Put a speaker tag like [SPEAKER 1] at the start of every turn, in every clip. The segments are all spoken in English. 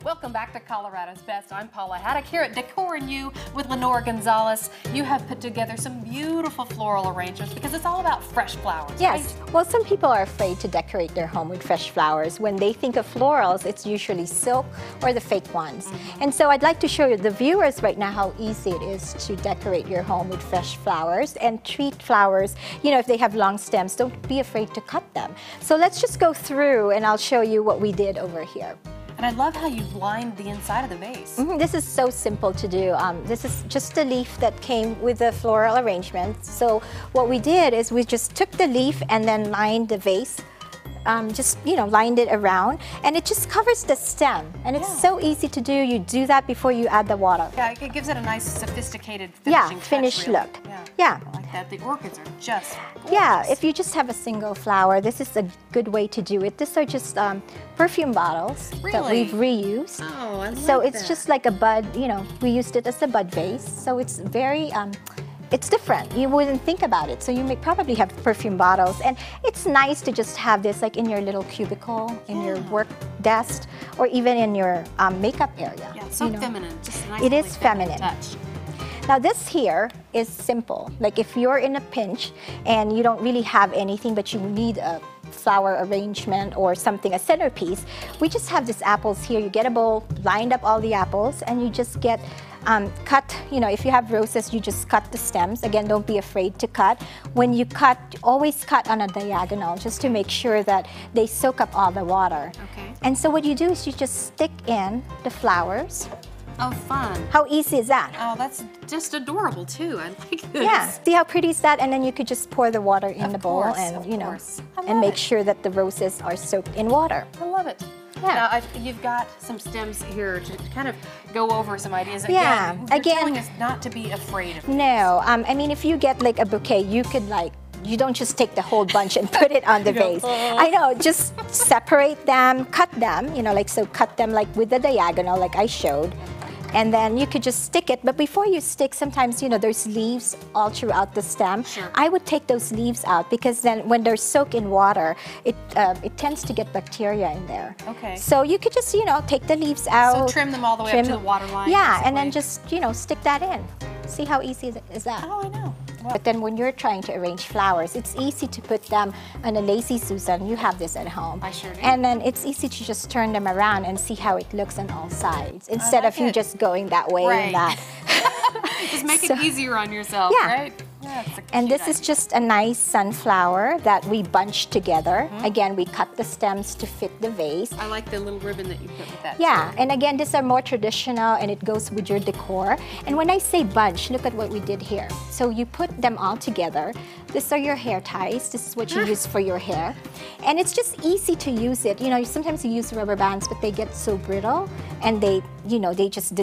[SPEAKER 1] Welcome back to Colorado's Best. I'm Paula Haddock here at Decor and You with Lenora Gonzalez. You have put together some beautiful floral arrangements because it's all about fresh flowers.
[SPEAKER 2] Yes.
[SPEAKER 1] Right?
[SPEAKER 2] Well, some people are afraid to decorate their home with fresh flowers. When they think of florals, it's usually silk or the fake ones. And so I'd like to show you the viewers right now how easy it is to decorate your home with fresh flowers and treat flowers. You know, if they have long stems, don't be afraid to cut them. So let's just go through and I'll show you what we did over here.
[SPEAKER 1] And I love how you've lined the inside of the vase.
[SPEAKER 2] This is so simple to do. This is just a leaf that came with the floral arrangement. So what we did is we just took the leaf and then lined the vase. Just, you know, lined it around, and it just covers the stem. And it's so easy to do. You do that before you add the water.
[SPEAKER 1] Yeah, it gives it a nice sophisticated finishing touch,
[SPEAKER 2] finished
[SPEAKER 1] really.
[SPEAKER 2] look. Yeah.
[SPEAKER 1] I like that. The orchids are just gorgeous.
[SPEAKER 2] Yeah, if you just have a single flower, this is a good way to do it. These are just perfume bottles that we've reused.
[SPEAKER 1] Oh, I love
[SPEAKER 2] So it's
[SPEAKER 1] that.
[SPEAKER 2] just like a bud, you know, we used it as a bud vase. So it's very, it's different. You wouldn't think about it. So you may probably have perfume bottles. And it's nice to just have this like in your little cubicle, in your work desk, or even in your makeup area.
[SPEAKER 1] Yeah, it's so feminine. Just a nice
[SPEAKER 2] it is feminine.
[SPEAKER 1] touch.
[SPEAKER 2] Now this here is simple. Like if you're in a pinch and you don't really have anything but you need a flower arrangement or something, a centerpiece, we just have these apples here. You get a bowl, lined up all the apples, and you just get cut, you know, if you have roses, you just cut the stems. Again, don't be afraid to cut. When you cut, always cut on a diagonal just to make sure that they soak up all the water.
[SPEAKER 1] Okay.
[SPEAKER 2] And so what you do is you just stick in the flowers.
[SPEAKER 1] Oh, fun.
[SPEAKER 2] How easy is that?
[SPEAKER 1] Oh, that's just adorable too. I like this.
[SPEAKER 2] Yeah, see how pretty is that? And then you could just pour the water in the bowl and, you know, and make sure that the roses are soaked in water.
[SPEAKER 1] I love it.
[SPEAKER 2] Yeah.
[SPEAKER 1] Now, you've got some stems here to kind of go over some ideas.
[SPEAKER 2] Yeah,
[SPEAKER 1] You're telling us not to be afraid of
[SPEAKER 2] No, I mean, if you get like a bouquet, you could like, you don't just take the whole bunch and put it on the vase. I know, just separate them, cut them, you know, like so cut them like with the diagonal like I showed. And then you could just stick it. But before you stick, sometimes, you know, there's leaves all throughout the stem.
[SPEAKER 1] Sure.
[SPEAKER 2] I would take those leaves out because then when they're soaked in water, it tends to get bacteria in there.
[SPEAKER 1] Okay.
[SPEAKER 2] So you could just, you know, take the leaves out.
[SPEAKER 1] So trim them all the way up to the water line.
[SPEAKER 2] Yeah,
[SPEAKER 1] basically.
[SPEAKER 2] and then just, you know, stick that in. See how easy is that?
[SPEAKER 1] Oh, I know. Well,
[SPEAKER 2] But then when you're trying to arrange flowers, it's easy to put them on a Lazy Susan. You have this at home.
[SPEAKER 1] I sure do.
[SPEAKER 2] And then it's easy to just turn them around and see how it looks on all sides instead
[SPEAKER 1] like
[SPEAKER 2] of you
[SPEAKER 1] it.
[SPEAKER 2] just going that way and that.
[SPEAKER 1] just make it easier on yourself,
[SPEAKER 2] Yeah.
[SPEAKER 1] right? Yeah, it's a
[SPEAKER 2] And
[SPEAKER 1] cute
[SPEAKER 2] this is
[SPEAKER 1] idea.
[SPEAKER 2] just a nice sunflower that we bunched together. Again, we cut the stems to fit the vase.
[SPEAKER 1] I like the little ribbon that you put with that.
[SPEAKER 2] Yeah,
[SPEAKER 1] too.
[SPEAKER 2] and again, these are more traditional and it goes with your decor. And when I say bunch, look at what we did here. So you put them all together. These are your hair ties. This is what you use for your hair. And it's just easy to use it. You know, sometimes you use rubber bands, but they get so brittle and they, you know, they just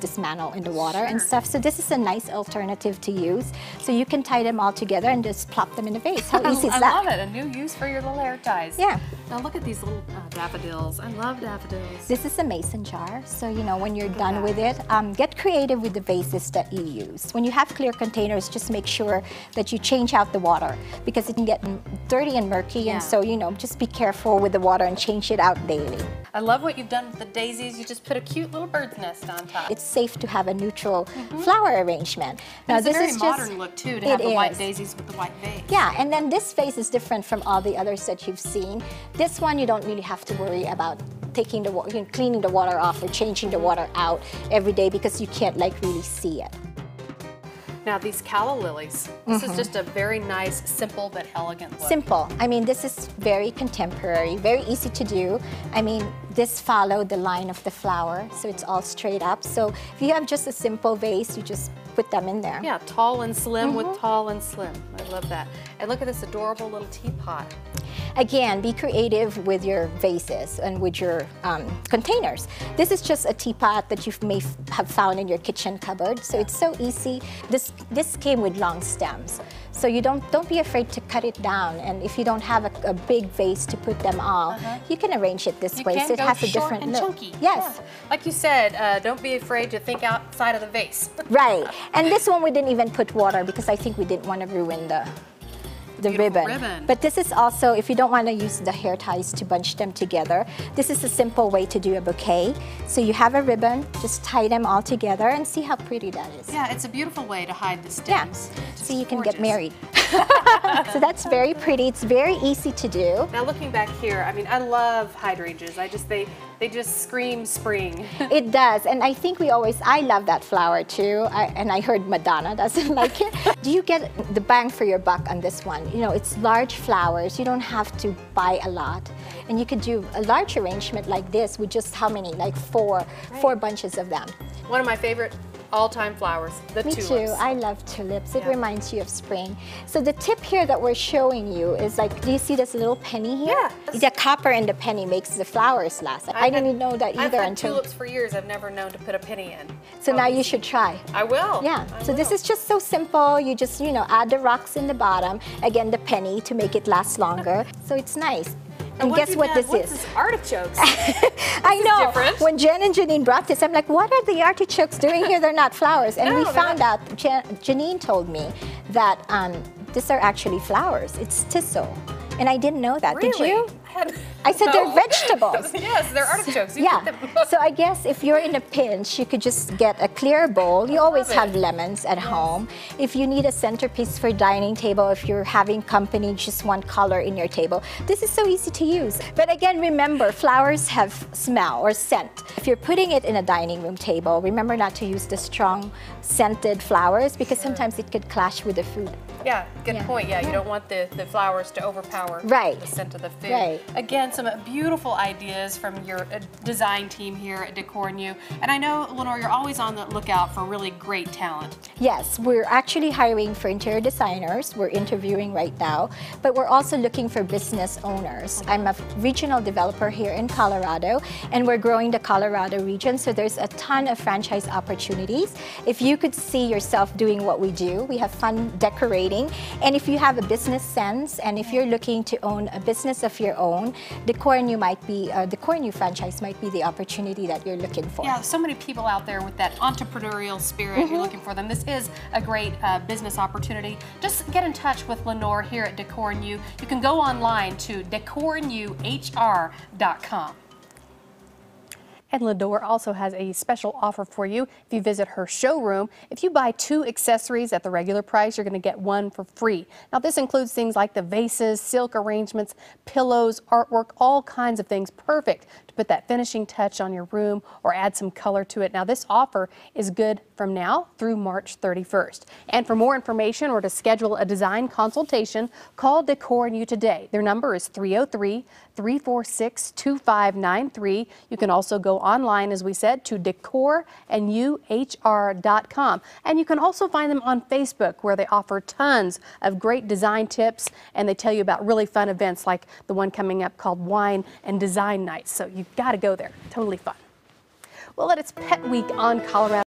[SPEAKER 2] dismantle in the water and stuff. So this is a nice alternative to use. So you can tie them all together and just plop them in a vase. How easy is that?
[SPEAKER 1] I love it. A new use for your little hair ties.
[SPEAKER 2] Yeah.
[SPEAKER 1] Now look at these little daffodils. I love daffodils.
[SPEAKER 2] This is a mason jar, so you know when you're done with it, get creative with the vases that you use. When you have clear containers, just make sure that you change out the water because it can get dirty and murky, and so you know just be careful with the water and change it out daily.
[SPEAKER 1] I love what you've done with the daisies. You just put a cute little bird's nest on top.
[SPEAKER 2] It's safe to have a neutral flower arrangement.
[SPEAKER 1] Now
[SPEAKER 2] Now
[SPEAKER 1] this
[SPEAKER 2] this
[SPEAKER 1] is a
[SPEAKER 2] is
[SPEAKER 1] very
[SPEAKER 2] just
[SPEAKER 1] modern look too, to have the white daisies with the white vase.
[SPEAKER 2] Yeah, and then this vase is different from all the others that you've seen. This one you don't really have to worry about taking the water, cleaning the water off or changing the water out every day because you can't like really see it.
[SPEAKER 1] Now these calla lilies. This is just a very nice, simple but elegant look.
[SPEAKER 2] Simple. I mean, this is very contemporary, very easy to do. I mean, this followed the line of the flower, so it's all straight up. So if you have just a simple vase, you just put them in there.
[SPEAKER 1] Yeah, tall and slim with tall and slim. I love that. And look at this adorable little teapot.
[SPEAKER 2] Again, be creative with your vases and with your containers. This is just a teapot that you may have found in your kitchen cupboard, so it's so easy. This came with long stems, so you don't be afraid to cut it down. And if you don't have a big vase to put them all, you can arrange it this way, so it has a different
[SPEAKER 1] and
[SPEAKER 2] look.
[SPEAKER 1] chunky.
[SPEAKER 2] Yes,
[SPEAKER 1] Yeah. Like you said, don't be afraid to think outside of the vase.
[SPEAKER 2] right. And this one we didn't even put water because I think we didn't want to ruin the
[SPEAKER 1] beautiful
[SPEAKER 2] ribbon. But this is also, if you don't want to use the hair ties to bunch them together, this is a simple way to do a bouquet. So you have a ribbon, just tie them all together and see how pretty that is.
[SPEAKER 1] Yeah, it's a beautiful way to hide the
[SPEAKER 2] Yeah,
[SPEAKER 1] stems.
[SPEAKER 2] so you can
[SPEAKER 1] gorgeous.
[SPEAKER 2] get married. So that's very pretty. It's very easy to do.
[SPEAKER 1] Now looking back here, I mean, I love hydrangeas. They just scream spring.
[SPEAKER 2] It does, and I think I love that flower too, and I heard Madonna doesn't like it. Do you get the bang for your buck on this one? You know, it's large flowers, you don't have to buy a lot. And you could do a large arrangement like this with just how many? Like four bunches of them.
[SPEAKER 1] One of my favorite all-time flowers, the
[SPEAKER 2] Me
[SPEAKER 1] tulips.
[SPEAKER 2] too. I love tulips. It
[SPEAKER 1] Yeah.
[SPEAKER 2] reminds you of spring. So the tip here that we're showing you is like, do you see this little penny here?
[SPEAKER 1] Yeah.
[SPEAKER 2] The copper in the penny makes the flowers last. I didn't know that either
[SPEAKER 1] I've had
[SPEAKER 2] until.
[SPEAKER 1] tulips for years. I've never known to put a penny in.
[SPEAKER 2] So now you should try.
[SPEAKER 1] I will.
[SPEAKER 2] Yeah,
[SPEAKER 1] I
[SPEAKER 2] so this
[SPEAKER 1] will.
[SPEAKER 2] is just so simple. You just, add the rocks in the bottom. Again, the penny to make it last longer. So it's nice. And guess what this
[SPEAKER 1] What's
[SPEAKER 2] is?
[SPEAKER 1] this? Artichokes.
[SPEAKER 2] I know.
[SPEAKER 1] different.
[SPEAKER 2] When Jen and Janine brought this, I'm like, what are the artichokes doing here? They're not flowers. And
[SPEAKER 1] No,
[SPEAKER 2] we
[SPEAKER 1] they're
[SPEAKER 2] found out, Janine told me that these are actually flowers. It's thistle. And I didn't know that. Did
[SPEAKER 1] Really?
[SPEAKER 2] you? I said they're vegetables.
[SPEAKER 1] Yes, they're artichokes. You
[SPEAKER 2] Yeah.
[SPEAKER 1] get them.
[SPEAKER 2] So I guess if you're in a pinch, you could just get a clear bowl. You always
[SPEAKER 1] love
[SPEAKER 2] have
[SPEAKER 1] it.
[SPEAKER 2] lemons at home. If you need a centerpiece for dining table, if you're having company, just one color in your table, this is so easy to use. But again, remember, flowers have smell or scent. If you're putting it in a dining room table, remember not to use the strong scented flowers because sometimes it could clash with the food.
[SPEAKER 1] Yeah, good
[SPEAKER 2] Yeah.
[SPEAKER 1] point. Yeah, you don't want the flowers to overpower
[SPEAKER 2] Right.
[SPEAKER 1] the scent of the food.
[SPEAKER 2] Right.
[SPEAKER 1] Again, some beautiful ideas from your design team here at Decor New. And I know, Lenore, you're always on the lookout for really great talent.
[SPEAKER 2] Yes, we're actually hiring for interior designers. We're interviewing right now, but we're also looking for business owners. I'm a regional developer here in Colorado, and we're growing the Colorado region, so there's a ton of franchise opportunities. If you could see yourself doing what we do, we have fun decorating, and if you have a business sense, and if you're looking to own a business of your own, Decor New franchise might be the opportunity that you're looking for.
[SPEAKER 1] Yeah, so many people out there with that entrepreneurial spirit. You're looking for them. This is a great business opportunity. Just get in touch with Lenore here at Decor New. You can go online to decornewhr.com. And Lenore also has a special offer for you if you visit her showroom. If you buy 2 accessories at the regular price, you're going to get 1 for free. Now, this includes things like the vases, silk arrangements, pillows, artwork, all kinds of things perfect to put that finishing touch on your room or add some color to it. Now, this offer is good from now through March 31st. And for more information or to schedule a design consultation, call Decor New today. Their number is 303-346-2593. You can also go online, as we said, to decornewhr.com. And you can also find them on Facebook, where they offer tons of great design tips, and they tell you about really fun events like the one coming up called Wine and Design Nights. So you've got to go there. Totally fun. Well, it's Pet Week on Colorado.